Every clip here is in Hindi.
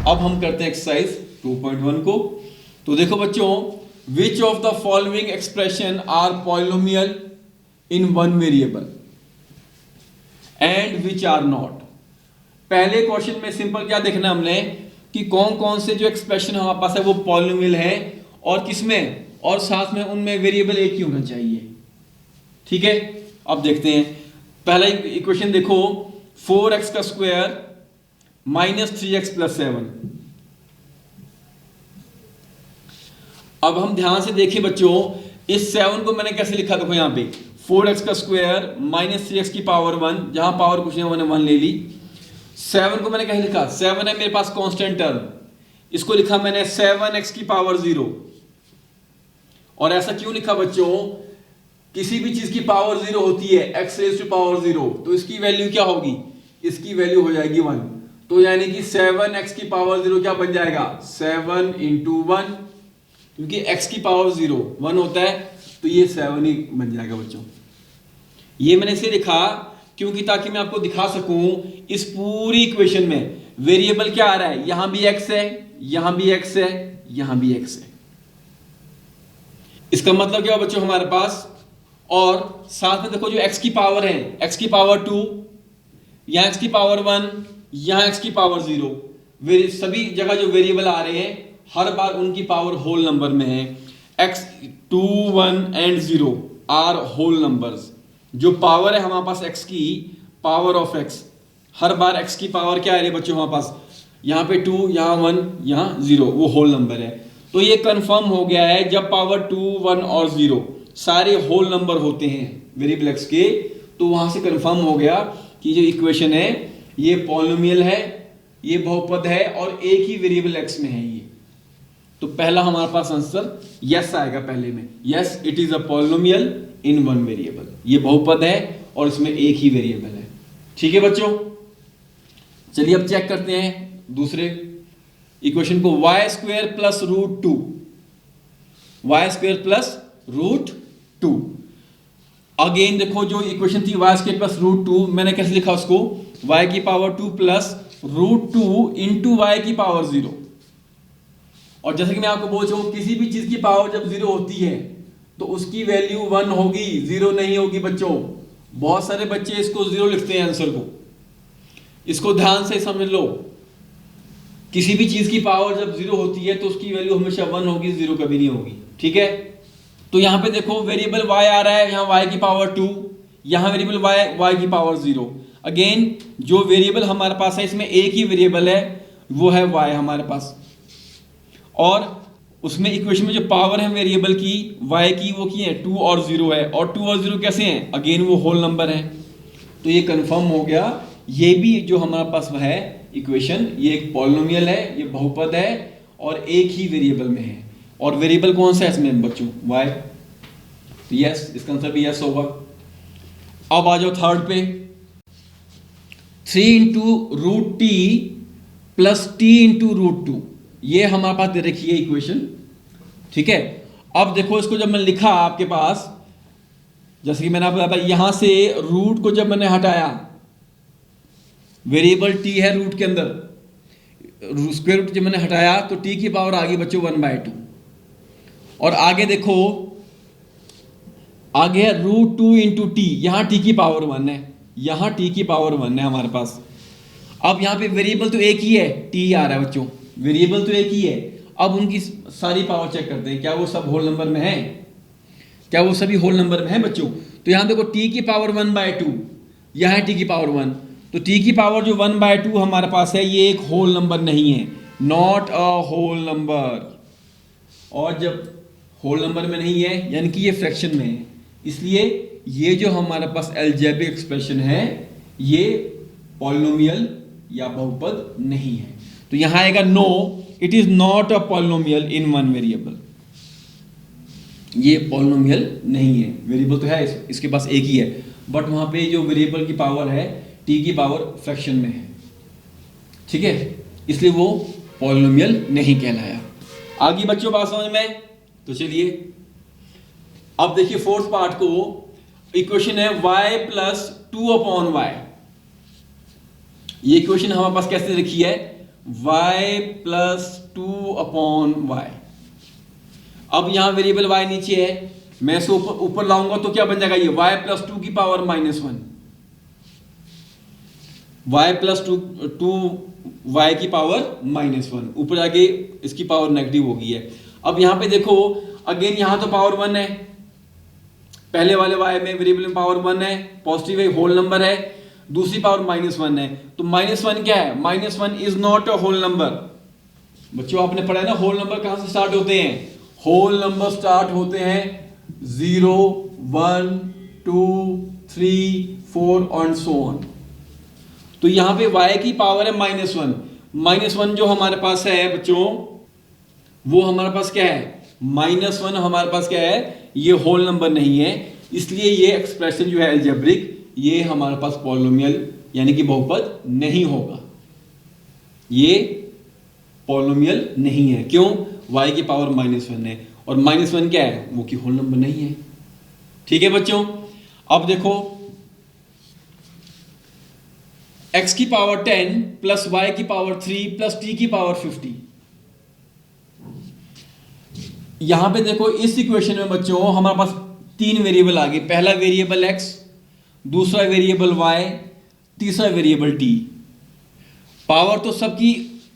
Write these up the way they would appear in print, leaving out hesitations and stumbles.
अब हम करते हैं एक्सरसाइज 2.1 को। तो देखो बच्चों, which of the following expression are polynomial in one variable and which are not. पहले क्वेश्चन में सिंपल क्या देखना हमने कि कौन कौन से जो एक्सप्रेशन हमारे पास है वो पॉलिनोमियल है और किसमें, और साथ में उनमें वेरिएबल एक ही होना चाहिए। ठीक है, अब देखते हैं। पहला इक्वेशन देखो, 4x का स्क्वायर माइनस 3x प्लस 7। अब हम ध्यान से देखिए बच्चों, इस 7 को मैंने कैसे लिखा, देखो यहां पे 4x का स्क्वायर माइनस 3x की पावर 1, जहां पावर कुछ नहीं, मैंने 1 ले ली। 7 को मैंने कैसे लिखा, 7 है मेरे पास कांस्टेंट टर्म, इसको लिखा मैंने 7x की पावर 0। और ऐसा क्यों लिखा बच्चों, किसी भी चीज की पावर 0 होती है, x रेज़ टू पावर 0, तो इसकी वैल्यू क्या होगी, इसकी वैल्यू हो जाएगी 1। तो यानी कि 7x की पावर 0 क्या बन जाएगा, 7 इंटू 1, क्योंकि x की पावर 0 1 होता है, तो ये 7 ही बन जाएगा बच्चों। ये मैंने इसे लिखा क्योंकि ताकि मैं आपको दिखा सकूं इस पूरी इक्वेशन में वेरिएबल क्या आ रहा है, यहां भी x है, यहां भी x है, यहां भी x है। इसका मतलब क्या हो बच्चों हमारे पास, और साथ में देखो जो x की पावर है, x की पावर 2, यहां x की पावर 1, यहां x की पावर 0, सभी जगह जो वेरिएबल आ रहे हैं हर बार उनकी पावर होल नंबर में है। x 2 1 and 0 are whole numbers. जो पावर है हमारे पास x की, पावर ऑफ x, हर बार x की पावर क्या आ रही है बच्चों हमारे पास, यहां पे 2, यहां 1, यहां 0, वो होल नंबर है। तो ये कंफर्म हो गया है, जब पावर 2 1 और 0 सारे होल नंबर होते हैं वेरिएबल x के, तो वहां से कंफर्म हो गया कि जो इक्वेशन है ये पॉलिनोमियल है, ये बहुपद है और एक ही वेरिएबल x में है ये। तो पहला हमारे पास आंसर यस आएगा पहले में, yes it is a polynomial in one variable. ये बहुपद है और इसमें एक ही वेरिएबल है। ठीक है बच्चों, चलिए अब चेक करते हैं दूसरे इक्वेशन को, y square plus root 2, y square plus root 2। Again देखो जो इक्वेशन थी वाई स्क्वेयर प्लस रूट 2, मैंने कैसे लिखा उसको, वाई की power 2 plus root 2 into y की पावर 0। और जैसे कि मैं आपको बोल चुका हूं, किसी भी चीज की पावर जब 0 होती है तो उसकी वैल्यू 1 होगी, 0 नहीं होगी बच्चों। बहुत सारे बच्चे इसको 0 लिखते हैं आंसर को, इसको ध्यान से समझ लो। किसी भी चीज की पावर जब 0 होती है तो उसकी वैल्यू हमेशा 1 होगी, 0 कभी नहीं होगी। ठीक है, तो यहां पे देखो वेरिएबल y आ रहा है, यहां y की पावर 2, यहां वेरिएबल y की पावर 0। अगेन जो वेरिएबल हमारे पास है इसमें एक ही वेरिएबल है, वो है y हमारे पास, और उसमें इक्वेशन में जो पावर है वेरिएबल की y की वो की है 2 और 0 है, और 2 और 0 कैसे हैं, अगेन वो होल नंबर है। तो ये कंफर्म हो गया, ये भी जो हमारे पास है इक्वेशन, ये एक पॉलिनोमियल है, ये बहुपद है और एक ही वेरिएबल में है। और वेरिएबल कौन सा है इसमें बच्चों, y। तो यस, इसका आंसर भी यस होगा। अब आ जाओ थर्ड पे, 3 into root t plus t into root 2, ये हमारे पास दे रखी है इक्वेशन। ठीक है, अब देखो इसको जब मैंने लिखा आपके पास, जैसे कि मैंने आपको बताया यहां से रूट को जब मैंने हटाया, वेरिएबल टी है रूट के अंदर, स्क्वायर रूट जब मैंने हटाया तो टी की पावर आ गई बच्चों 1/2। और आगे देखो, आगे है रूट 2 इंटू टी, यहां टी की पावर 1 है, यहां टी की पावर 1 है हमारे पास। अब यहां पे वेरिएबल तो एक ही है, टी आ रहा है बच्चों, वेरिएबल तो एक ही है। अब उनकी सारी पावर चेक करते हैं, क्या वो सब होल नंबर में है, क्या वो सभी होल नंबर में है बच्चों। तो यहां देखो टी की पावर 1/2, यहां है टी की पावर 1, तो टी की पावर जो 1/2 हमारे पास है ये एक होल नंबर नहीं है, नॉट अ होल नंबर। और जब होल नंबर में नहीं है यानी कि ये फ्रैक्शन में है, इसलिए ये जो हमारे पास अलजेब्रिक एक्सप्रेशन है ये पॉलिनोमियल या बहुपद नहीं है। तो यहां आएगा no, it is not a polynomial in one variable. ये पॉलिनोमियल नहीं है, वेरिएबल तो है इसके पास एक ही है, बट वहां पे जो वेरिएबल की पावर है टी की पावर फ्रैक्शन में है। ठीक है, इसलिए वो पॉलिनोमियल नहीं कहलाया। आगे बच्चों बात समझ में, तो चलिए अब देखिए फोर्थ पार्ट को, इक्वेशन है y प्लस 2/y। ये इक्वेशन हमारे पास कैसे लिखी है, y प्लस 2 अपॉन वाई। अब यहां वेरिएबल y नीचे है, मैं इसे ऊपर लाऊंगा तो क्या बन जाएगा, ये y प्लस 2 की पावर -1, y प्लस 2 y की पावर -1, ऊपर जाके इसकी पावर नेगेटिव होगी है। अब यहां पे देखो अगेन, यहां तो पावर 1 है, पहले वाले y में वेरिएबल में पावर 1 है, पॉजिटिव है, होल नंबर है, दूसरी पावर -1 है, तो -1 क्या है, -1 is not a whole number. बच्चों आपने पढ़ा है ना, होल नंबर कहां से स्टार्ट होते हैं, होल नंबर स्टार्ट होते हैं 0 1 2 3 4 एंड सो ऑन। तो यहां पे y की पावर है -1, -1 जो हमारे पास है बच्चों, वो हमारे पास क्या है, -1 हमारे पास क्या है, ये होल नंबर नहीं है, इसलिए ये एक्सप्रेशन जो है अलजेब्रिक, ये हमारे पास पॉलिनोमियल यानी कि बहुपद नहीं होगा, ये पॉलिनोमियल नहीं है। क्यों, y की पावर -1 है, और -1 क्या है, वो कि होल नंबर नहीं है। ठीक है बच्चों, अब देखो x की पावर 10 प्लस y की पावर 3 प्लस t की पावर 50। यहां पे देखो इस इक्वेशन में बच्चों हमारे पास 3 वेरिएबल आ गए, पहला वेरिएबल x, दूसरा वेरिएबल y, तीसरा वेरिएबल t। पावर तो सबकी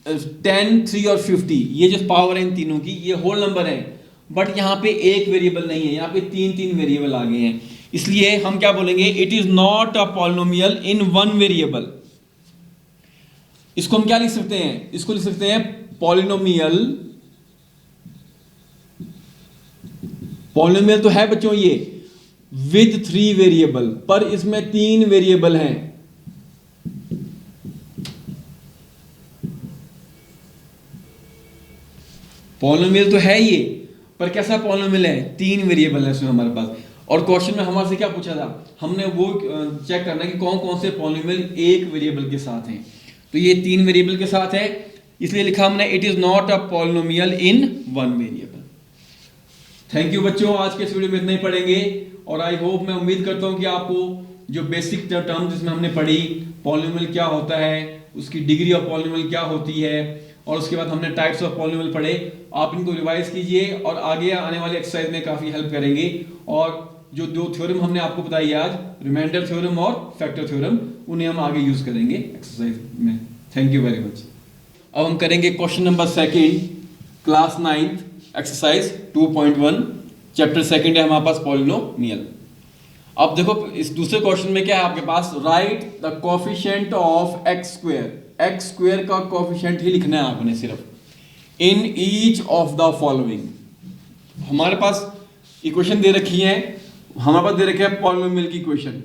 10 3 और 50, ये जो पावर है इन तीनों की, ये होल नंबर है, बट यहां पे एक वेरिएबल नहीं है, यहां पे 3 वेरिएबल आ गए हैं, इसलिए हम क्या बोलेंगे, it is not a polynomial in one variable. इसको हम क्या लिख सकते हैं, इसको लिख सकते हैं पॉलिनोमियल, पॉलिनोमियल तो है बच्चों ये विद 3 वेरिएबल, पर इसमें 3 वेरिएबल हैं। पॉलिनोमियल तो है ये, पर कैसा पॉलिनोमियल है, 3 वेरिएबल है इसमें हमारे पास। और क्वेश्चन में हमारे से क्या पूछा था, हमने वो चेक करना कि कौन कौन से पॉलिनोमियल एक वेरिएबल के साथ हैं, तो ये 3 वेरिएबल के साथ है, इसलिए लिखा हमने it is not a polynomial in one variable. Thank you बच्चों, आज के इस वीडियो में इतना ही पढ़ेंगे, और आई होप, मैं उम्मीद करता हूं कि आपको जो बेसिक टर्म जिसमें हमने पढ़ी, पॉलिनोमियल क्या होता है, उसकी डिग्री ऑफ पॉलिनोमियल क्या होती है, और उसके बाद हमने टाइप्स ऑफ पॉलिनोमियल पढ़े, आप इनको रिवाइज कीजिए और आगे आने वाले एक्सरसाइज में काफी हेल्प करेंगे। और जो 2 थ्योरम हमने आपको बताई आज, रिमाइंडर थ्योरम और फैक्टर थ्योरम, उन्हें हम आगे यूज करेंगे एक्सरसाइज में। Thank you very much. अब हम करेंगे question number 2, class 9 exercise 2.1, chapter 2 है हमारे पास पॉलिनोमियल। अब देखो इस दूसरे क्वेश्चन में क्या है आपके पास, right the coefficient of x square का कोफिशिएंट ही लिखना है आपने सिर्फ, in each of the following. हमारे पास इक्वेशन दे रखी है, हमारे पास दे रखा है पॉलिनोमियल की इक्वेशन,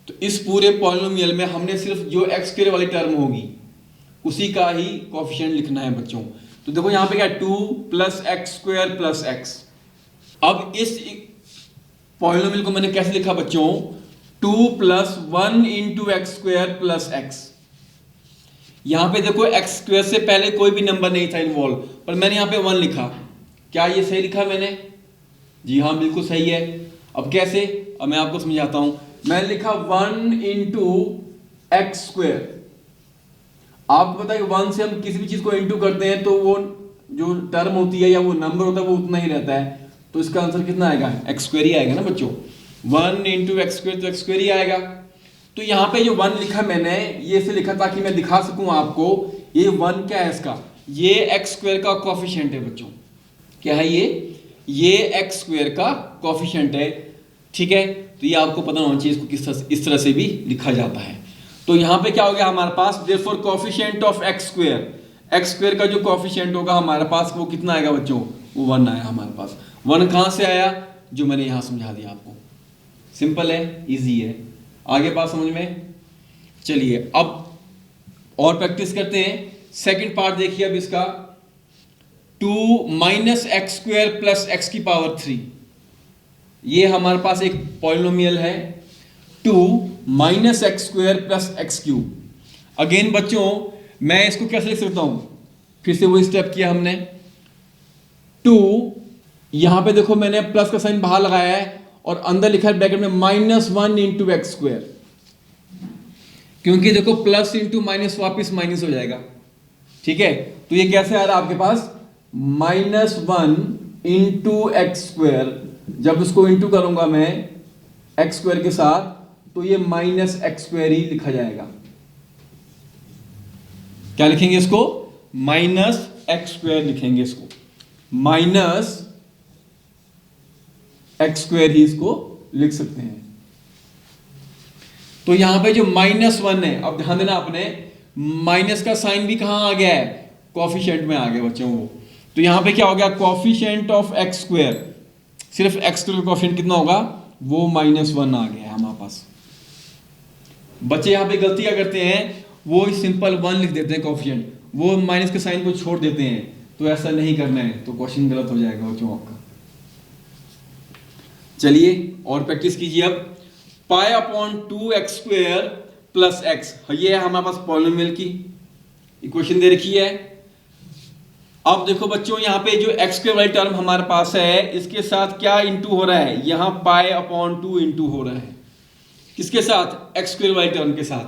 तो इस पूरे पॉलिनोमियल में हमने सिर्फ जो एक्स स्क्वायर वाली टर्म होगी उसी का ही कोफिशिएंट लिखना है बच्चों। तो देखो यहां पे क्या, 2 plus x square plus x. अब इस पॉलिनोमियल को मैंने कैसे लिखा बच्चों, 2 plus 1 into x square plus x. यहां पे देखो एक्स स्क्वायर से पहले कोई भी नंबर नहीं था इन्वॉल्व, पर मैंने यहां पे 1 लिखा। क्या ये सही लिखा मैंने? जी हाँ, बिल्कुल सही है। अब कैसे, अब मैं आपको समझाता हूं। मैंने लिखा 1 इंटू एक्स स्क्वायर। आपको पता है कि 1 से हम किसी भी चीज को इंटू करते हैं तो वो जो टर्म होती है या वो नंबर होता है वो उतना ही रहता है, तो इसका आंसर कितना आएगा, एक्स स्क्वायर ही आएगा ना बच्चों। 1 इंटू एक्स स्क्वायर तो एक्स स्क्वायर ही आएगा। तो यहाँ पे जो 1 लिखा मैंने, ये इसे लिखा ताकि मैं दिखा सकूं आपको, ये 1 क्या है इसका, ये एक्स स्क्वायर का कोफिशिएंट है बच्चों। क्या है ये एक्स स्क्वायर का कोफिशिएंट है, ठीक है। तो ये आपको पता होना चाहिए इसको इस तरह से भी लिखा जाता है। तो यहाँ पे क्या हो गया हमारे पास, therefore coefficient of x square का जो कोफिशिएंट होगा हमारे पास वो कितना आएगा बच्चों, वो 1 आया हमारे पास। 1 कहां से आया, जो मैंने यहां समझा दिया आपको। सिंपल है, इजी है। आगे बात समझ में। चलिए अब और प्रैक्टिस करते हैं। सेकंड पार्ट देखिए अब इसका, 2 minus x square plus x की पावर 3। ये हमारे पास एक पॉलिनोमियल है, 2 minus x square plus x cube. Again बच्चों मैं इसको कैसे लिख सकता हूं, फिर से वही स्टेप किया हमने। 2 यहां पे देखो मैंने प्लस का साइन बाहर लगाया है और अंदर लिखा है ब्रैकेट में -1 इंटू एक्स स्क्वायर। क्योंकि देखो प्लस इंटू माइनस वापिस माइनस हो जाएगा, ठीक है। तो ये कैसे आ रहा है आपके पास, -1 इंटू एक्स स्क्वायर, जब उसको इंटू करूंगा मैं एक्स स्क्वायर के साथ तो ये माइनस एक्स स्क्वायर ही लिखा जाएगा। क्या लिखेंगे इसको, माइनस एक्स स्क्वायर लिखेंगे इसको, माइनस एक्स स्क्वायर ही इसको लिख सकते हैं। तो यहां पे जो -1 है, अब ध्यान देना आपने, माइनस का साइन भी कहां आ गया है, कोफिशिएंट में आ गया बच्चों वो। तो यहां पे क्या हो गया, कोफिशिएंट ऑफ एक्स स्क्वायर, सिर्फ एक्स स्क्वायर का कोफिशिएंट कितना होगा, वो -1 आ गया है हमारे पास। बच्चे यहां पे गलती क्या करते हैं, वो सिंपल 1 लिख देते हैं कोफिशिएंट, वो माइनस के साइन को छोड़ देते हैं। तो ऐसा नहीं करना है, तो क्वेश्चन गलत हो जाएगा बच्चों आपका। चलिए और प्रैक्टिस कीजिए अब। π/2x² प्लस एक्स, ये है हमारे पास पॉलिनोमियल की इक्वेशन दे रखी है। अब देखो बच्चों, यहाँ पे जो x² वाली टर्म हमारे पास है, इसके साथ क्या इंटू हो रहा है, यहाँ π/2 इंटू हो रहा है, किसके साथ, x² वाली टर्म के साथ।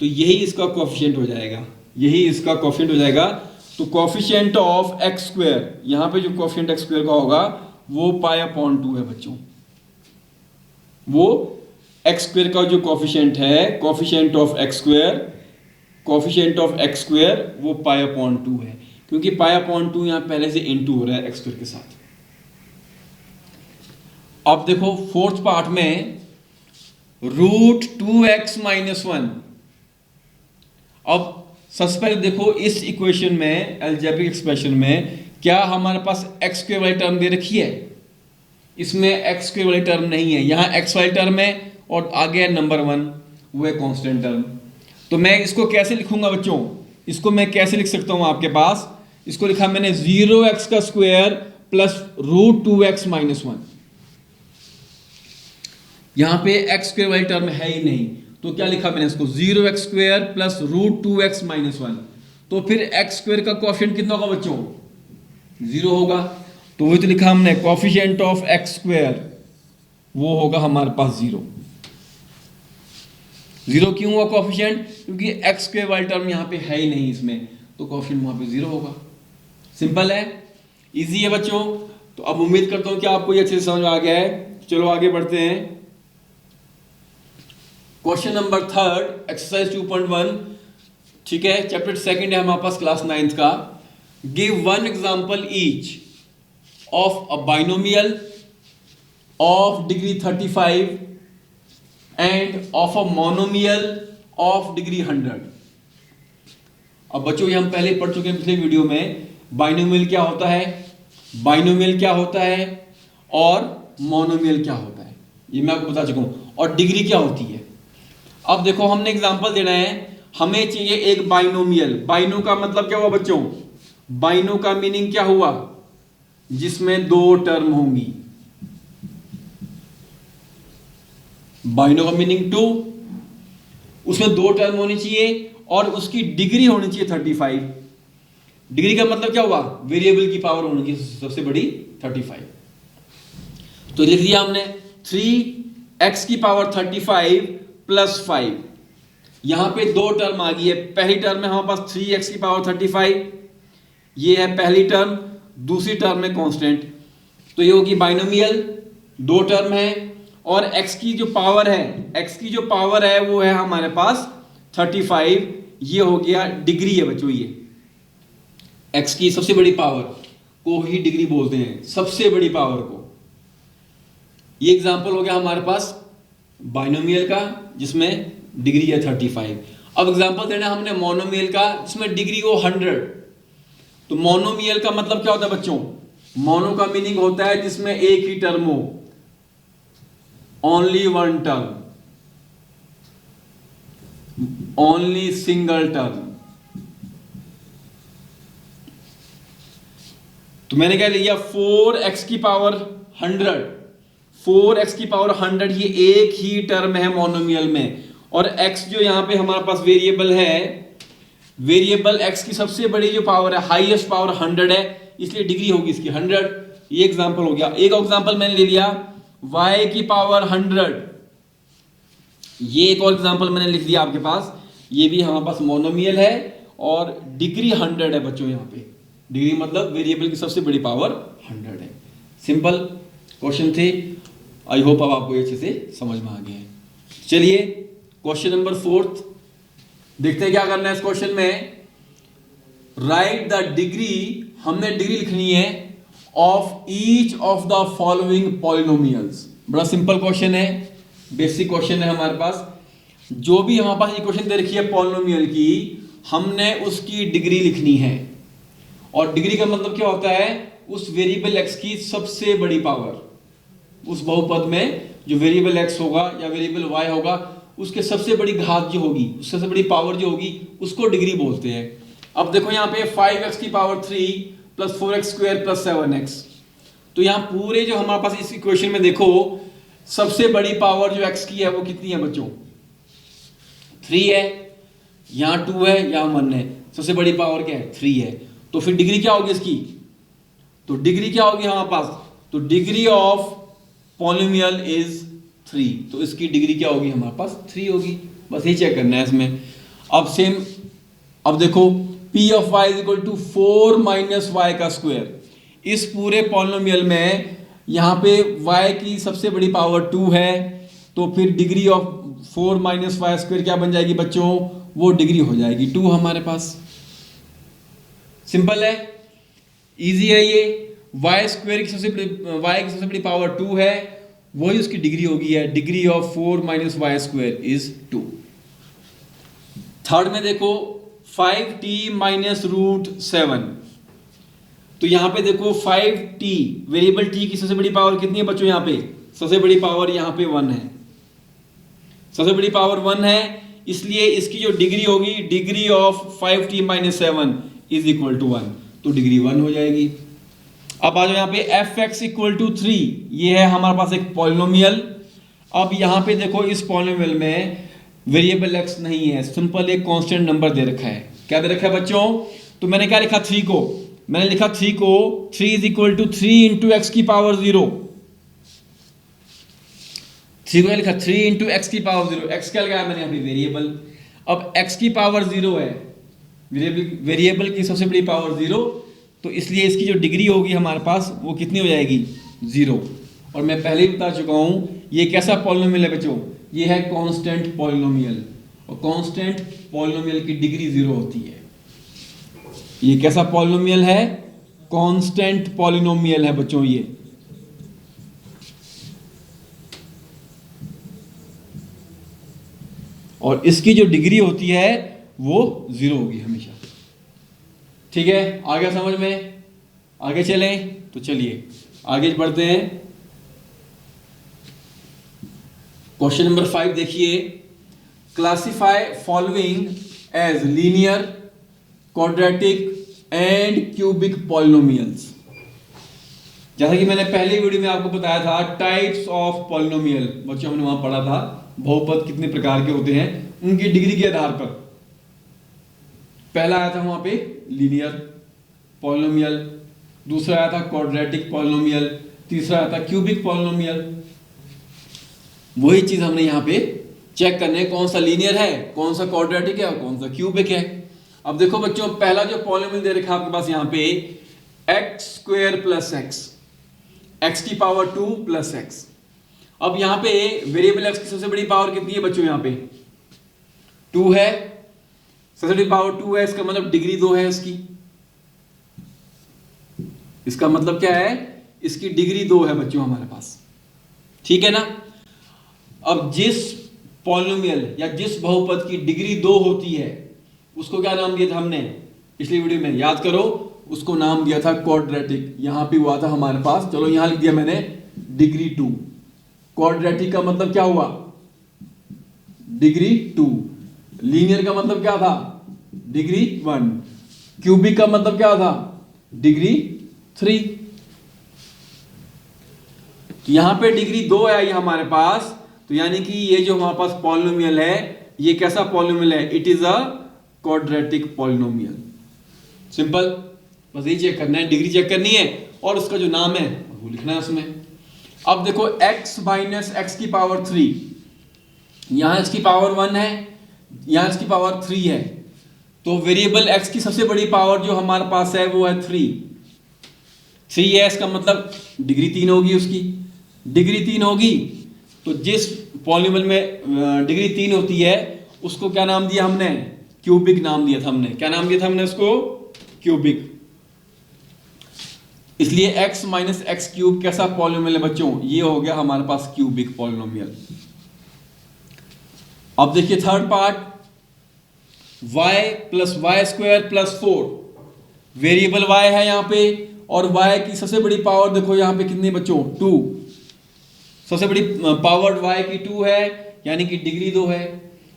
तो यही इसका कोफिशिएंट हो जाएगा, यही इसका कोफिशिएंट हो जाएगा। तो कोफिशिएंट ऑफ x², यहाँ पे जो कोफिशिएंट x² का होगा वो π/2 है बच्चों। वो x² का जो कोफिशिएंट है, coefficient of x², coefficient of x² वो π/2 है, क्योंकि π/2 यहां पहले से इंटू हो रहा है x² के साथ। अब देखो फोर्थ पार्ट में √2x - 1। अब सबसे पहले देखो इस इक्वेशन में, अलजेब्रिक एक्सप्रेशन में, क्या हमारे पास x² वाली टर्म दे रखी है, इसमें x² वाली टर्म नहीं है, यहाँ x वाली टर्म है और आगे है नंबर 1, वो है कांस्टेंट टर्म। तो मैं इसको कैसे लिखूंगा बच्चों, इसको मैं कैसे लिख सकता हूं, आपके पास इसको लिखा मैंने 0x² प्लस √2x - 1। यहां पे x² वाली टर्म है ही नहीं, तो क्या लिखा मैंने इसको 0x² प्लस √2x - 1। तो फिर x² का कोफिशिएंट कितना होगा बच्चों, 0 होगा। तो वही तो लिखा हमने, कोफिशिएंट ऑफ x² वो होगा हमारे पास 0। 0 क्यों हुआ कोफिशिएंट, क्योंकि x² वाली टर्म यहां पे है ही नहीं इसमें, तो कोफिशिएंट वहां पे 0 होगा। सिंपल है, इजी है बच्चों। तो अब उम्मीद करता हूं कि आपको ये अच्छे से समझ आ गया है। चलो आगे बढ़ते हैं। क्वेश्चन नंबर 3, एक्सरसाइज 2.1, ठीक है, चैप्टर 2 है हमारे पास क्लास 9th का। Give 1 example each of a binomial of degree 35 end of a monomial of degree 100। अब बच्चों ये हम पहले पढ़ चुके हैं पिछले वीडियो में, बाइनोमियल क्या होता है, बाइनोमियल क्या होता है और मोनोमियल क्या होता है, ये मैं आपको बता चुका हूं, और डिग्री क्या होती है। अब देखो हमने एग्जांपल देना है, हमें चाहिए एक बाइनोमियल। बाइनो का मतलब क्या हुआ बच्चों, बाइनो का मीनिंग क्या हुआ, जिसमें 2 टर्म होंगी। बाइनो का मीनिंग 2, उसमें 2 टर्म होनी चाहिए और उसकी डिग्री होनी चाहिए 35। डिग्री का मतलब क्या हुआ, वेरिएबल की पावर होनी चाहिए सबसे बड़ी 35। तो लिख दिया हमने 3x⁵ 35 + 5। यहां पे 2 टर्म आ गई है। पहली टर्म है हमारे पास 3x⁵ 35, ये है पहली टर्म, दूसरी टर्म है कांस्टेंट। तो ये होगी बाइनोमियल, 2 टर्म है, और x की जो पावर है, x की जो पावर है वो है हमारे पास 35। ये हो गया डिग्री है बच्चों, ये x की सबसे बड़ी पावर को ही डिग्री बोलते हैं, सबसे बड़ी पावर को। ये एग्जांपल हो गया हमारे पास बाइनोमियल का, जिसमें डिग्री है 35। अब एग्जांपल देना हमने मोनोमियल का, जिसमें डिग्री हो 100। तो मोनोमियल का मतलब क्या होता है बच्चों, मोनो का मीनिंग होता है जिसमें एक ही टर्म हो, only 1 term, only single term. तो मैंने क्या लिया, 4x⁻100, 4x⁻100 ये एक ही टर्म है मोनोमियल में, और x जो यहां पे हमारे पास वेरिएबल है, वेरिएबल x की सबसे बड़ी जो पावर है, हाईएस्ट पावर 100 है, इसलिए डिग्री होगी इसकी 100। ये एग्जांपल हो गया। एक एग्जांपल मैंने ले लिया y⁻100, ये एक और एग्जांपल मैंने लिख दिया आपके पास, ये भी हमारे पास मोनोमियल है और डिग्री 100 है बच्चों। यहाँ पे डिग्री मतलब वेरिएबल की सबसे बड़ी पावर 100 है। सिंपल क्वेश्चन थे। आई होप अब आपको ये अच्छे से समझ में आ गया है। चलिए क्वेश्चन नंबर 4 देखते हैं क्या करना है इस क्वेश्चन में। राइट द डिग्री, हमने डिग्री लिखनी है of each of the following polynomials. बड़ा सिंपल क्वेश्चन है, बेसिक क्वेश्चन है हमारे पास। जो भी हमारे पास इक्वेशन दे रखी है पॉलिनोमियल की, हमने उसकी डिग्री लिखनी है। और डिग्री का मतलब क्या होता है, उस वेरिएबल एक्स की सबसे बड़ी पावर। उस बहुपद में जो वेरिएबल एक्स होगा या वेरिएबल वाई होगा, उसके सबसे बड़ी घात जो होगी, उससे सबसे बड़ी पावर जो होगी, उसको डिग्री बोलते हैं। अब देखो यहाँ पे 5x की power 3 plus 4x square plus 7x। तो यहाँ पूरे जो हमारे पास इस इक्वेशन में देखो, सबसे बड़ी पावर जो x की है वो कितनी है बच्चों, 3 है। यहाँ 2 है, यहाँ 1 है। सबसे बड़ी पावर क्या है, 3 है। तो फिर डिग्री क्या होगी इसकी, तो डिग्री क्या होगी हमारे पास, तो डिग्री ऑफ पॉलिनोमियल इज 3। तो इसकी डिग्री क्या होगी हमारे पास, 3 होगी। बस यही चेक करना है इसमें। अब सेम, अब देखो p ऑफ y is equal to 4 minus y का स्क्वायर। इस पूरे पॉलिनोमियल में यहाँ पे y की सबसे बड़ी पावर 2 है, तो फिर degree of 4 minus y square क्या बन जाएगी बच्चों, वो डिग्री हो जाएगी 2 हमारे पास। सिंपल है, इजी है ये। y स्क्वायर की सबसे बड़ी पावर 2 है, वही उसकी डिग्री होगी है। Degree of 4 minus y square is 2। Third में देखो 5t माइनस रूट 7। तो यहां पे देखो 5t, वेरिएबल t की सबसे बड़ी पावर कितनी है बच्चों, यहां पे सबसे बड़ी पावर यहां पे 1 है। सबसे बड़ी पावर 1 है, इसलिए इसकी जो डिग्री होगी, degree of 5t minus 7 is equal to 1। तो डिग्री 1 हो जाएगी। अब आ जाओ यहाँ पे fx इक्वल टू 3, ये है हमारे पास एक पॉलिनोमियल। अब यहाँ पे देखो इस पॉलिनोमियल में वेरिएबल x नहीं है, सिंपल एक कांस्टेंट नंबर दे रखा है। क्या दे रखा है बच्चों, तो मैंने क्या लिखा, 3 को, मैंने लिखा 3 को 3 is equal to 3 into x की पावर 0। 3 को लिखा 3 इंटू एक्स की पावर 0। एक्स क्या लगाया मैंने यहाँ पे, वेरिएबल। अब x की पावर 0 है, वेरिएबल की सबसे बड़ी पावर 0, तो इसलिए इसकी जो डिग्री होगी हमारे पास वो कितनी हो जाएगी, 0। और मैं पहले ही बता चुका हूं ये कैसा पॉलिनोमियल है बच्चों, ये है कांस्टेंट पॉलिनोमियल। और कांस्टेंट पॉलिनोमियल की डिग्री 0 होती है। ये कैसा पॉलिनोमियल है, कांस्टेंट पॉलिनोमियल है बच्चों ये। और इसकी जो डिग्री होती है वो 0 होगी हमेशा। ठीक है, आगे समझ में, आगे चलें। तो चलिए आगे बढ़ते हैं। क्वेश्चन नंबर 5 देखिए, classify following as linear, quadratic and cubic polynomials. जैसा कि मैंने पहले वीडियो में आपको बताया था, टाइप्स ऑफ पॉलिनोमियल, बच्चों हमने वहां पढ़ा था बहुपद कितने प्रकार के होते हैं उनकी डिग्री के आधार पर। पहला आया था वहां पे लीनियर पॉलिनोमियल, दूसरा आया था क्वाड्रेटिक पॉलिनोमियल, तीसरा आया था क्यूबिक पॉलिनोमियल। वही चीज हमने यहाँ पे चेक करने है, कौन सा लीनियर है, कौन सा क्वाड्रेटिक है और कौन सा क्यूबिक है। अब देखो बच्चों, पहला जो पॉलिनोमियल दे रखा है आपके पास यहाँ पे, x square plus x, x की पावर 2 प्लस एक्स। अब यहाँ पे वेरिएबल एक्स की सबसे बड़ी पावर कितनी है बच्चों, यहाँ पे 2 है। सबसे बड़ी पावर 2 है, इसका मतलब डिग्री 2 है इसकी। इसका मतलब क्या है, इसकी डिग्री 2 है बच्चों हमारे पास। ठीक है ना। अब जिस पॉलिनोमियल या जिस बहुपद की डिग्री 2 होती है उसको क्या नाम दिया था हमने पिछली वीडियो में, याद करो, उसको नाम दिया था क्वाड्रेटिक। यहां पे हुआ था हमारे पास, चलो यहां लिख दिया मैंने डिग्री 2। क्वाड्रेटिक का मतलब क्या हुआ, डिग्री 2। लीनियर का मतलब क्या था, डिग्री 1। क्यूबिक का मतलब क्या था, डिग्री 3। तो यहां पे डिग्री 2 है ये हमारे पास, तो यानी कि ये जो हमारे पास पॉलिनोमियल है ये कैसा पॉलिनोमियल है, it is a quadratic polynomial. Simple, बस यही चेक करना है, डिग्री चेक करनी है और उसका जो नाम है वो लिखना है उसमें। अब देखो x माइनस एक्स की पावर 3, यहां x की पावर 1 है, यहाँ x की पावर 3 है, तो वेरिएबल x की सबसे बड़ी पावर जो हमारे पास है वो है 3 है। इसका मतलब डिग्री 3 होगी, उसकी डिग्री 3 होगी। तो जिस पॉलिनोमियल में डिग्री 3 होती है उसको क्या नाम दिया हमने? क्यूबिक नाम दिया था हमने। क्या नाम दिया था हमने उसको? क्यूबिक। इसलिए x माइनस एक्स क्यूब कैसा पॉलिनोमियल है बच्चों? ये हो गया हमारे पास क्यूबिक पॉलिनोमियल। अब देखिए third part, y plus y square plus 4। Variable y है यहाँ पे, और y की सबसे बड़ी पावर देखो यहाँ पे कितनी बच्चों? 2। सबसे बड़ी पावर y की 2 है, यानी कि डिग्री 2 है।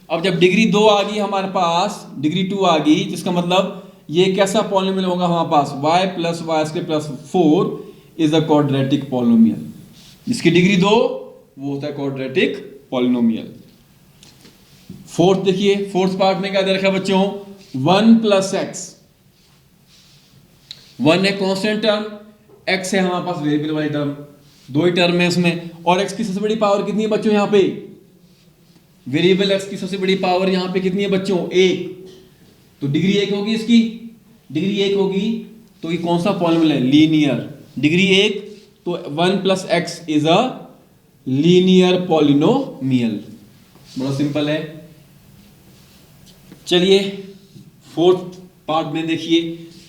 अब जब डिग्री 2 आ गई हमारे पास, डिग्री 2 आ गई, जिसका मतलब ये कैसा पॉलिनोमियल होगा हमारे पास? y plus y square plus 4 is a quadratic polynomial. जिसकी डिग्री 2 वो होता है क्वाड्रेटिक पॉलिनोमियल। फोर्थ देखिए, फोर्थ पार्ट में क्या दे रखा है बच्चों? 1 प्लस एक्स। 1 है कांस्टेंट टर्म, x है हमारे पास वेरिएबल वाली टर्म, दो ही टर्म है इसमें। और x की सबसे बड़ी पावर कितनी है बच्चों यहाँ पे? वेरिएबल x की सबसे बड़ी पावर यहाँ पे कितनी है बच्चों? 1। तो डिग्री 1 होगी इसकी, डिग्री 1 होगी, तो ये कौन सा पॉलिनोमियल है? लीनियर। डिग्री 1, तो 1 plus x is a linear polynomial. बड़ा सिंपल है। चलिए फोर्थ पार्ट में देखिए,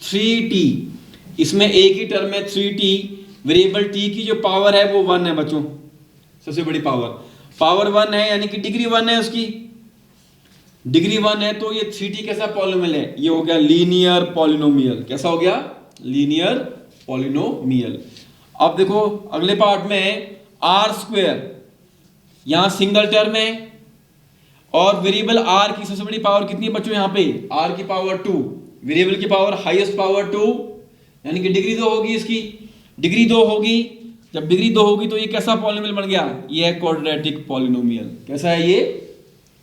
3t। इसमें एक ही टर्म है 3t। वेरिएबल t की जो पावर है वो 1 है बच्चों, सबसे बड़ी पावर 1 है, यानी कि डिग्री 1 है उसकी, डिग्री 1 है। तो ये 3t कैसा पॉलिनोमियल है? ये हो गया लीनियर पॉलिनोमियल। कैसा हो गया? Linear polynomial. अब देखो अगले पार्ट में आर स्क्वायर, यहां सिंगल टर्म है, और वेरिएबल r की सबसे बड़ी पावर कितनी है बच्चों यहाँ पे? r की पावर 2। वेरिएबल की पावर हाईएस्ट पावर 2, यानी कि डिग्री 2 होगी इसकी, डिग्री 2 होगी। जब डिग्री 2 होगी तो ये कैसा पॉलिनोमियल बन गया? ये है क्वाड्रेटिक पॉलिनोमियल। कैसा है ये?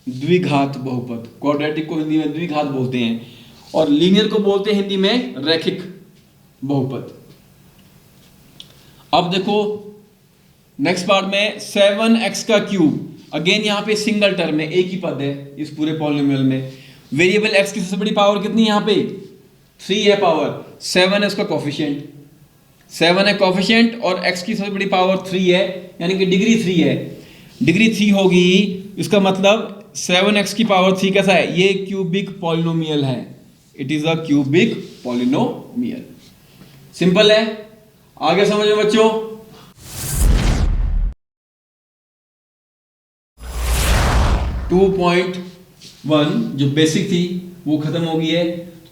द्विघात बहुपद। क्वाड्रेटिक को हिंदी में द्विघात बोलते हैं, और लीनियर को बोलते हैं हिंदी में रैखिक बहुपद। अब देखो नेक्स्ट पार्ट में 7x का क्यूब। अगेन यहाँ पे सिंगल टर्म है, एक ही पद है इस पूरे पॉलिनोमियल में। वेरिएबल x की सबसे बड़ी पावर कितनी है यहाँ पे? 3 है पावर, 7 है उसका कोफिशिएंट, 7 है कोफिशिएंट, और x की सबसे बड़ी पावर 3 है, यानी कि डिग्री 3 है। डिग्री 3 होगी, इसका मतलब 7x की पावर 3 कैसा है? ये क्यूबिक पॉलिनोमियल है। It is a cubic polynomial. Simple है, आगे समझो बच्चों। 2.1 जो बेसिक थी वो खत्म हो गई है।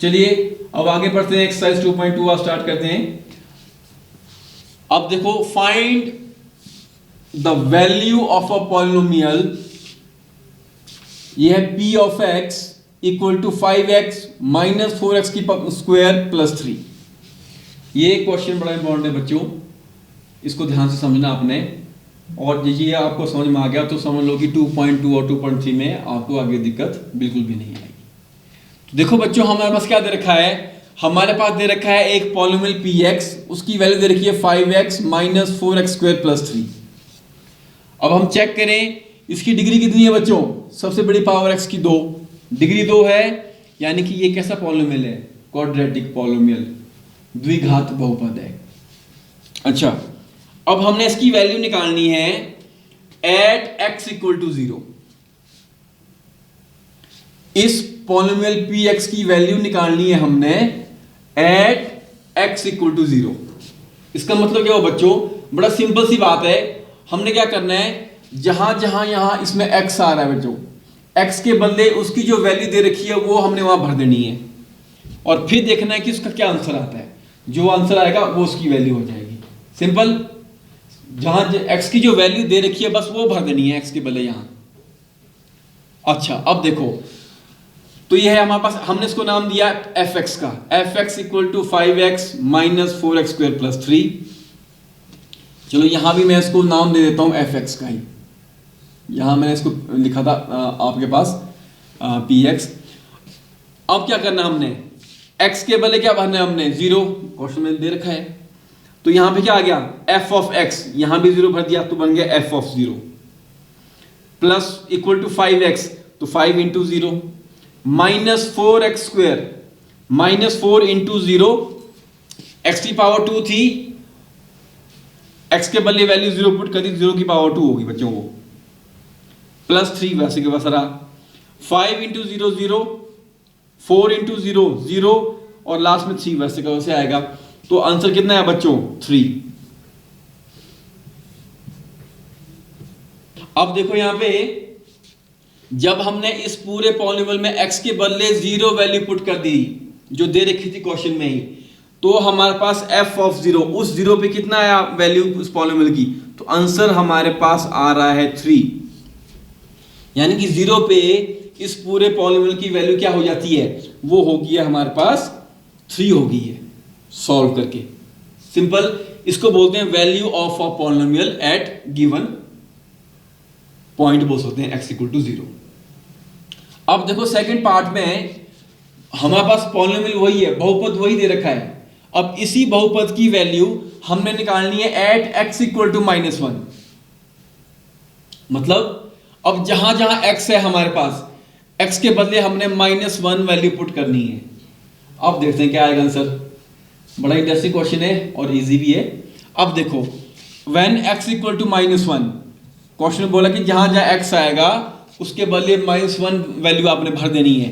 चलिए अब आगे बढ़ते हैं, एक्सरसाइज 2.2 स्टार्ट करते हैं। अब देखो, find the value of a polynomial. ये है p of x equal to 5x minus 4x की स्क्वायर प्लस 3। ये क्वेश्चन बड़ा इंपॉर्टेंट है बच्चों, इसको ध्यान से समझना आपने। और ये आपको समझ में आ गया तो समझ लो कि 2.2 और 2.3 में आपको आगे दिक्कत बिल्कुल भी नहीं आएगी। तो देखो बच्चों, हमारे पास क्या दे रखा है? हमारे पास दे रखा है एक पॉलिनोमियल px, उसकी वैल्यू दे रखी है 5x minus 4x square plus 3। अब हम चेक करें इसकी डिग्री कितनी है बच्चों? सबसे बड़ी पावर x की 2, डिग्री 2 है, यानी कि ये कैसा पॉलिनोमियल है? क्वाड्रेटिक पॉलिनोमियल, द्विघात बहुपद है। अच्छा, अब हमने इसकी वैल्यू निकालनी है एट x इक्वल टू 0। इस पॉलिनोमियल px की वैल्यू निकालनी है हमने एट x इक्वल टू 0। इसका मतलब क्या हो बच्चों? बड़ा सिंपल सी बात है। हमने क्या करना है, जहां जहां यहां इसमें x आ रहा है बच्चों, x के बदले उसकी जो वैल्यू दे रखी है वो हमने वहां भर देनी है, और फिर देखना है कि उसका क्या आंसर आता है। जो आंसर आएगा वो उसकी वैल्यू हो जाएगी। सिंपल, जहां x की जो वैल्यू दे रखी है बस वो भर देनी है x के बदले यहां। अच्छा, अब देखो, तो ये है हमारे पास, हमने इसको नाम दिया fx का, fx equal to 5x minus 4x square plus 3। चलो यहां भी मैं इसको नाम दे देता हूं fx का ही। यहां मैंने इसको लिखा था आपके पास px। अब क्या करना हमने, x के बदले क्या भरना है हमने? 0। क्वेश्चन में दे रखा है, तो यहां पे क्या आ गया? f ऑफ x, यहां भी 0 भर दिया तो बन गया f of 0 plus equal to 5x। तो 5 इंटू 0 -4x², -4 इंटू 0, x की पावर 2 थी, x के बदले वैल्यू 0 पुट कर दी, 0 की पावर 2 होगी बच्चों को, +3 वैसे के वैसा रहा। 5 इंटू 0 0, 4 इंटू 0 0, और लास्ट में 3 वैसे का वैसे आएगा। तो आंसर कितना है बच्चों? 3। अब देखो यहां पे जब हमने इस पूरे पॉलिनोमियल में x के बदले 0 वैल्यू पुट कर दी जो दे रखी थी क्वेश्चन में ही, तो हमारे पास f(0), उस 0 पे कितना आया वैल्यू उस पॉलिनोमियल की, तो आंसर हमारे पास आ रहा है 3। यानी कि 0 पे इस पूरे पॉलिनोमियल की वैल्यू क्या हो जाती है, वो होगी है हमारे पास 3 होगी है सॉल्व करके। सिंपल, इसको बोलते हैं value of a polynomial at given point, बोल सकते हैं x = 0। अब देखो सेकंड पार्ट में हमारे पास पॉलिनोमियल वही है, बहुपद वही दे रखा है। अब इसी बहुपद की वैल्यू हमने निकालनी है एट x = -1। मतलब अब जहां जहां x है हमारे पास, x के बदले हमने -1 वैल्यू पुट करनी है। अब देखते हैं क्या आएगा आंसर। बड़ा इंटरेस्टिंग क्वेश्चन है और इजी भी है। अब देखो व्हेन x = -1, क्वेश्चन में बोला कि जहां जहां x आएगा उसके बदले -1 वैल्यू आपने भर देनी है।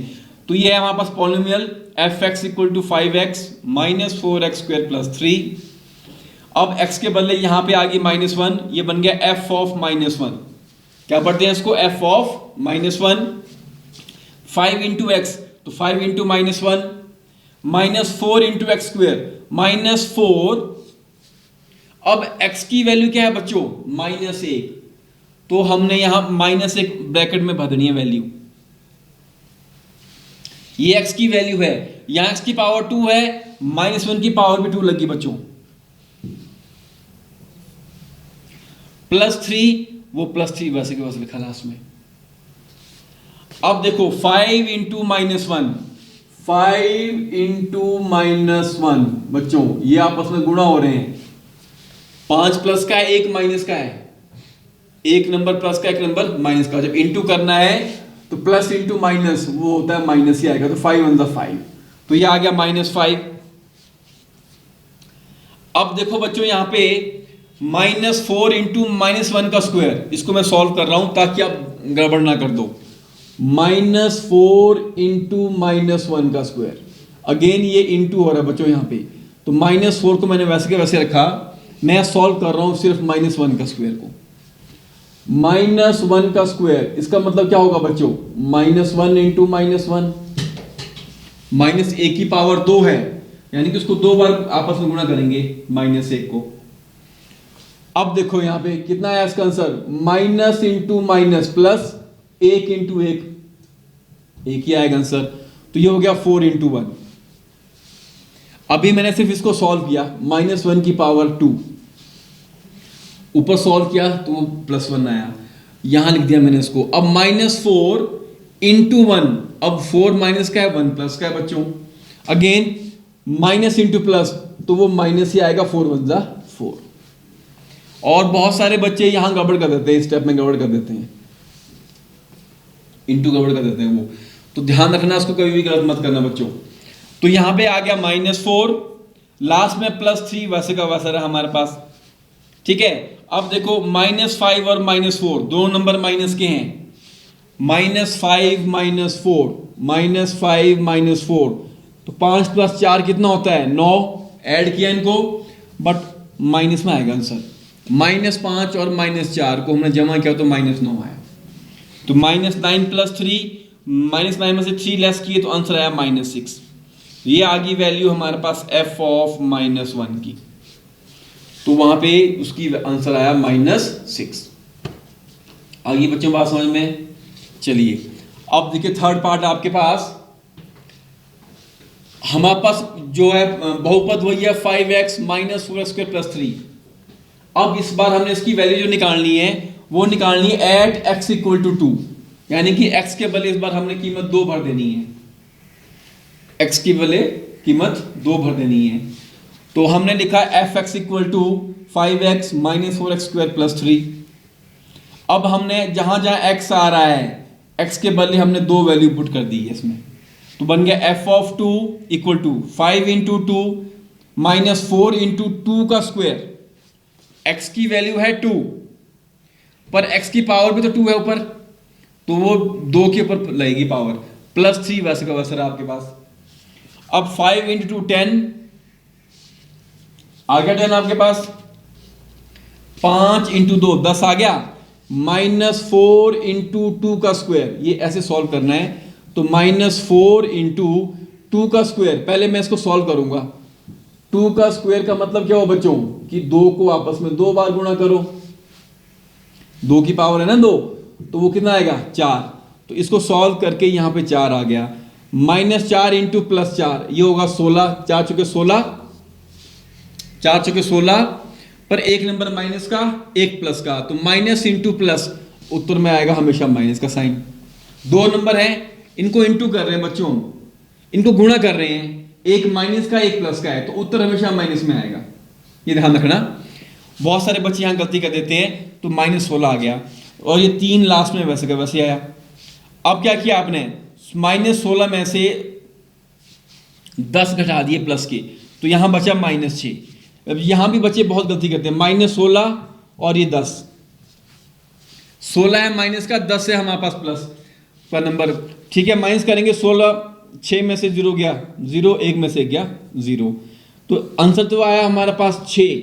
तो ये है हमारे पास पॉलिनोमियल f(x = 5x - 4x² + 3). अब x के बदले यहां पे आ गई -1, ये बन गया f(-1). क्या पढ़ते हैं इसको? f(-1). 5 इंटू x, तो 5 इंटू -1, -4 इंटू x², -4। अब x की वैल्यू क्या है बच्चों? -1। तो हमने यहां -1 ब्रैकेट में भरनी है वैल्यू। ये x की वैल्यू है, यहां x की पावर 2 है, -1 की पावर भी 2 लगी बच्चों, +3, वो +3 वैसे के वैसे लिखा लास्ट में। अब देखो 5 इंटू -1, 5 इंटू -1 बच्चों, ये आपस में गुणा हो रहे हैं। 5 प्लस का है, 1 माइनस का है, एक नंबर प्लस का, एक नंबर माइनस का। जब इंटू करना है तो प्लस इंटू माइनस वो होता है माइनस ही आएगा। तो 5 × 5, तो ये आ गया -5। अब देखो बच्चों यहां पे -4 इंटू -1 का स्क्वायर, इसको मैं सॉल्व कर रहा हूं ताकि आप गड़बड़ ना कर दो। -4 इंटू -1 का स्क्वायर, अगेन ये इंटू हो रहा है बच्चों यहां पे। तो -4 को मैंने वैसे के वैसे रखा, मैं सॉल्व कर रहा हूं सिर्फ -1 का स्क्वायर को। -1 का स्क्वायर, इसका मतलब क्या होगा बच्चों? -1 इंटू -1, -1 की पावर 2 है, यानी कि उसको 2 बार आपस में गुणा करेंगे -1 को। अब देखो यहां पे कितना है इसका answer? Minus into minus plus, 1 into 1, 1 ही आएगा आंसर। तो ये हो गया 4 इंटू 1। अभी मैंने सिर्फ इसको सॉल्व किया, -1 की पावर 2 ऊपर सॉल्व किया तो वो +1 आया, यहां लिख दिया मैंने इसको। अब -4 इंटू 1, अब 4 माइनस का है, 1 प्लस का है बच्चों। अगेन माइनस इंटू प्लस, तो वो माइनस ही आएगा, 4 × 1 = 4। और बहुत सारे बच्चे यहां गड़बड़ कर देते हैं, स्टेप में गड़बड़ कर देते हैं, इंटू गड़बड़ कर देते हैं वो। तो ध्यान रखना, उसको कभी भी गलत मत करना बच्चों। तो यहां पे आ गया -4, लास्ट में +3 वैसे का वैसा रहा हमारे पास, ठीक है। अब देखो -5 और -4 दोनों नंबर माइनस के हैं। -5 -4, -5 -4, तो 5 + 4 कितना होता है? 9। ऐड किया इनको, बट माइनस में आएगा आंसर। -5 और -4 को हमने जमा किया तो -9 आया। तो -9 + 3, -9 में से 3 लेस किए तो आंसर आया -6। ये आ गई वैल्यू हमारे पास f(-1) की, तो वहां पे उसकी आंसर आया -6। आगे बच्चों बात समझ में? चलिए अब देखिए थर्ड पार्ट आपके पास, हमारे पास जो है बहुपद वही है 5x - 4x² + 3। अब इस बार हमने इसकी वैल्यू जो निकालनी है वो निकालनी है एट x = 2, यानी कि x के बदले इस बार हमने कीमत 2 भर देनी है, x की बदले कीमत 2 भर देनी है। तो हमने लिखा f(x = 5x - 4x² + 3)। अब हमने जहां जहां x आ रहा है x के बदले हमने 2 वैल्यू पुट कर दी है इसमें, तो बन गया f of 2 equal to 5 into 2 minus 4 into 2 का स्क्वायर। x की वैल्यू है 2, पर x की पावर भी तो 2 है ऊपर, तो वो 2 के ऊपर लगेगी पावर, प्लस 3 वैसे का वैसे रहा आपके पास। अब 5 इंटू 10 आ गया 10 आपके पास, 5 इंटू 2 10 आ गया, माइनस 4 इंटू 2 का स्क्वायर, ये ऐसे सॉल्व करना है। तो माइनस 4 इंटू 2 का स्क्वायर, पहले मैं इसको सॉल्व करूंगा। 2 का स्क्वायर का मतलब क्या हो बच्चों कि 2 को आपस में 2 बार गुणा करो, 2 की पावर है ना 2, तो वो कितना आएगा 4। तो इसको सॉल्व करके यहां पे 4 आ गया, माइनस 4 इंटू प्लस 4, ये होगा 16, 4 चुके 16, 4 चुके 16, पर एक नंबर माइनस का एक प्लस का, तो माइनस इंटू प्लस, उत्तर में आएगा हमेशा माइनस का साइन। 2 नंबर है, इनको इंटू कर रहे हैं बच्चों, इनको गुणा कर रहे हैं, एक माइनस का एक प्लस का है, तो उत्तर हमेशा माइनस में आएगा, ये ध्यान रखना। बहुत सारे बच्चे यहां गलती कर देते हैं, तो माइनस 16 आ गया, और ये 3 लास्ट में वैसे का वैसे आया। अब क्या किया आपने, माइनस 16 में से 10 घटा दिए प्लस के, तो यहां बचा माइनस 6। अब यहां भी बच्चे बहुत गलती करते हैं, माइनस 16 और ये 10, 16 है माइनस का, 10 है हमारे पास प्लस का नंबर, ठीक है, माइनस करेंगे 16, 6 में से 0 गया 0, 1 में से गया 0, तो आंसर तो आया हमारे पास 6,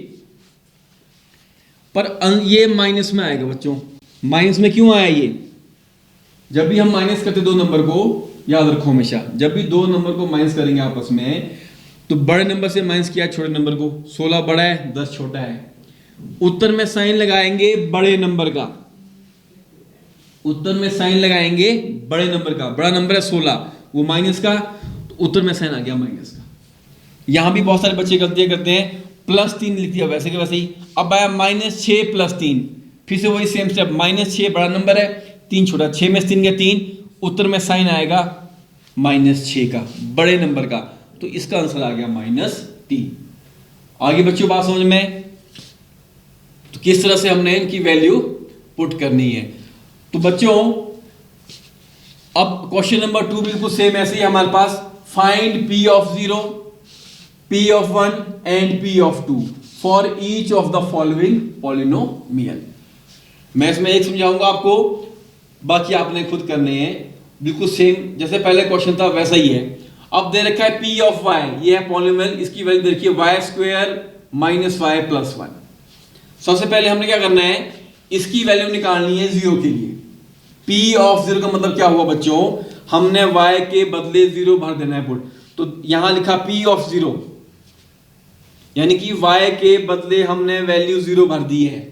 पर ये माइनस में आएगा बच्चों। माइनस में क्यों आया ये, जब भी हम माइनस करते 2 नंबर को, याद रखो हमेशा जब भी 2 नंबर को माइनस करेंगे आपस में, तो बड़े नंबर से माइनस किया छोटे नंबर को, 16 बड़ा है 10 छोटा है, उत्तर में साइन लगाएंगे बड़े नंबर का, उत्तर में साइन लगाएंगे बड़े नंबर का, बड़ा नंबर है 16, वो माइनस का, तो उत्तर में साइन आ गया माइनस का। यहां भी बहुत सारे बच्चे गलतियां करते हैं, प्लस 3 लिख दिया वैसे के वैसे ही, अब आया माइनस 6 प्लस 3, फिर से वही सेम स्टेप, माइनस 6 बड़ा नंबर है 3 छोटा, 6 में से 3 गया 3, उत्तर में साइन आएगा माइनस 6 का, बड़े नंबर का, तो इसका आंसर आ गया -3। आगे बच्चों बात समझ में, तो किस तरह से हमने इनकी वैल्यू पुट करनी है। तो बच्चों अब क्वेश्चन नंबर 2 बिल्कुल सेम ऐसे ही हमारे पास, find p of 0, p of 1 and p of 2 for each of the following polynomial. मैं इसमें एक समझाऊंगा आपको, बाकी आपने खुद करने हैं, बिल्कुल सेम जैसे पहले क्वेश्चन था वैसा ही है। अब दे रखा है p ऑफ y, ये है पॉलिनोमियल, इसकी वैल्यू देखिए y square minus y plus 1। सबसे पहले हमने क्या करना है, इसकी वैल्यू निकालनी है 0 के लिए। p ऑफ 0 का मतलब क्या हुआ बच्चों, हमने y के बदले 0 भर देना है पुट, तो यहां लिखा p ऑफ 0, यानी कि y के बदले हमने वैल्यू 0 भर दी है,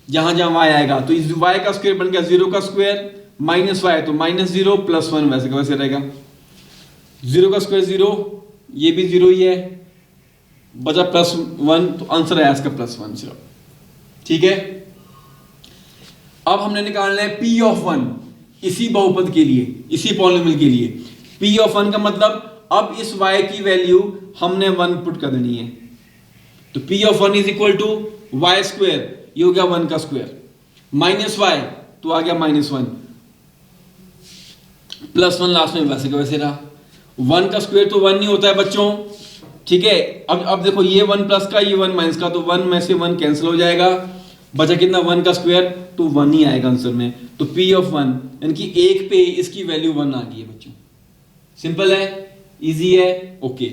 जहां जहां y आएगा, तो इस y का स्क्वायर बन गया 0 का स्क्वायर माइनस y, तो -0 प्लस 1 वैसे का वैसे रहेगा, 0 का स्क्वायर 0, ये भी 0 ही है, बचा +1, तो आंसर है इसका +1 0, ठीक है। अब हमने निकालना है p ऑफ 1, इसी बहुपद के लिए, इसी पॉलिनोमियल के लिए। p ऑफ 1 का मतलब अब इस y की वैल्यू हमने 1 पुट कर देनी है, तो p of 1 is equal to y square, ये हो गया 1 का स्क्वायर, माइनस y, तो आ गया -1, +1 लास्ट में वैसे का वैसे रहा। 1 का स्क्वायर तो 1 नहीं होता है बच्चों, ठीक है। अब देखो ये 1 प्लस का, ये 1 माइनस का, तो 1 में से 1 कैंसिल हो जाएगा, बचा कितना 1 का स्क्वायर, तो 1 ही आएगा आंसर में। तो p ऑफ 1 यानी कि 1 पे इसकी वैल्यू 1 आ गई है बच्चों, सिंपल है, इजी है, ओके।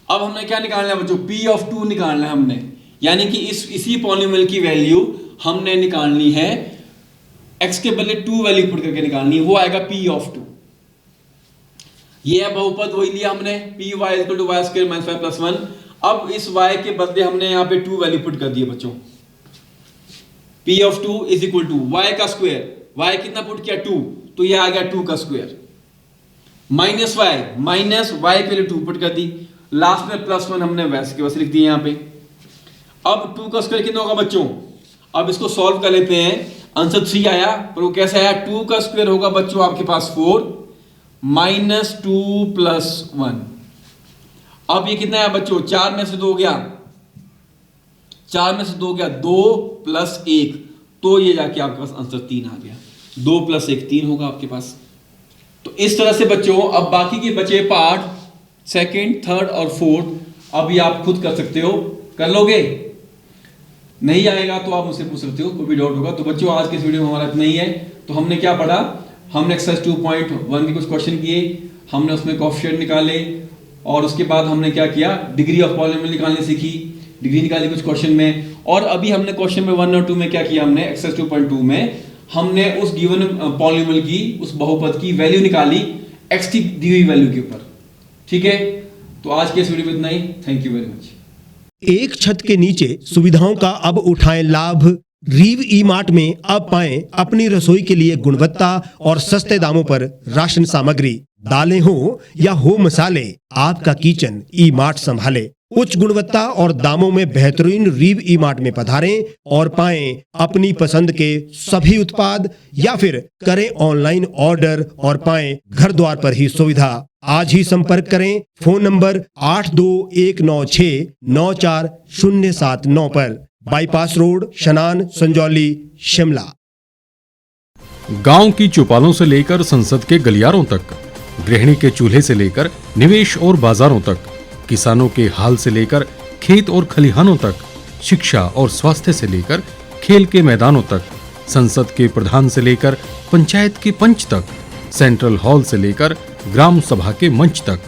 अब हमने क्या निकालना है बच्चों, p ऑफ 2 निकालना है हमने, यानी कि इसी पॉलिनोमियल की वैल्यू हमने निकालनी है, x के बदले 2 वैल्यू पुट करके निकालनी है, वो आएगा p ऑफ 2। ये है बहुपद, वही लिया हमने, py equal to y square minus 5 plus 1। अब इस y के बदले हमने यहाँ पे 2 वैल्यू पुट कर दिए बच्चों, p of 2 is equal to y का स्क्वायर, y कितना पुट किया 2, तो ये आ गया 2 का स्क्वायर, माइनस y के लिए 2 पुट कर दी, लास्ट में +1 हमने वैसे के वैसे लिख दिए यहाँ पे। अब 2 का स्क्वायर कितना होगा बच्चों, अब इसको सॉल्व कर लेते हैं, आंसर 3 आया, पर वो कैसे आया, 2 का स्क्वायर होगा बच्चों आपके पास 4 -2 प्लस 1। अब ये कितना है बच्चों, 4 में से 2 गया, 4 में से 2 गया, 2 + 1, तो ये जाके आपके पास आंसर 3 आ गया, 2 + 1 3 होगा आपके पास, तो इस तरह से बच्चों अब बाकी के बचे पार्ट सेकंड, थर्ड और फोर्थ अभी आप खुद कर सकते हो। कर लोगे? नहीं आएगा तो आप मुझसे पूछ सकते हो, कोई भी डाउट होगा। तो बच्चों आज के इस वीडियो में हमारा इतना ही है। तो हमने क्या पढ़ा? हमने एक्सरसाइज 2.1 के कुछ क्वेश्चन किए, हमने उसमें कोएफिशिएंट निकाले और उसके बाद हमने क्या किया, डिग्री ऑफ पॉलिनोमियल निकालनी सीखी, डिग्री निकाली कुछ क्वेश्चन में। और अभी हमने क्वेश्चन में 1 और 2 में क्या किया, हमने एक्सरसाइज 2.2 में हमने उस गिवन पॉलिनोमियल की, उस बहुपद की वैल्यू निकाली x की दी हुई वैल्यू के ऊपर। ठीक है, तो आज के इस वीडियो में इतना ही। Thank you very much. एक छत के नीचे सुविधाओं का अब उठाएं लाभ। रीव ई मार्ट में अब पाएं अपनी रसोई के लिए गुणवत्ता और सस्ते दामों पर राशन सामग्री। दालें हो या हो मसाले, आपका किचन ई मार्ट संभाले। उच्च गुणवत्ता और दामों में बेहतरीन रीव ई मार्ट में पधारें और पाएं अपनी पसंद के सभी उत्पाद, या फिर करें ऑनलाइन ऑर्डर और पाएं घर द्वार पर ही सुविधा। आज ही संपर्क करें फोन नंबर 8219694079 पर, बाईपास रोड, शनान, संजौली, शिमला। गांव की चौपालों से लेकर संसद के गलियारों तक, गृहिणी के चूल्हे से लेकर निवेश और बाजारों तक, किसानों के हाल से लेकर खेत और खलिहानों तक, शिक्षा और स्वास्थ्य से लेकर खेल के मैदानों तक, संसद के प्रधान से लेकर पंचायत के पंच तक, सेंट्रल हॉल से लेकर ग्राम सभा के मंच तक,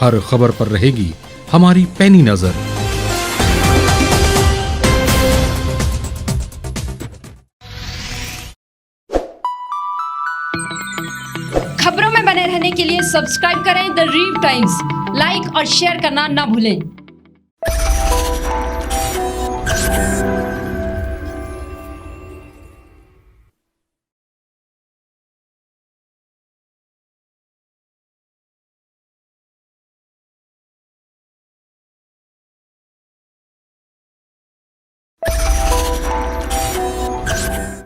हर खबर पर रहेगी हमारी पैनी नजर। खबरों में बने रहने के लिए सब्सक्राइब करें द रीव टाइम्स, लाइक और शेयर करना ना भूलें।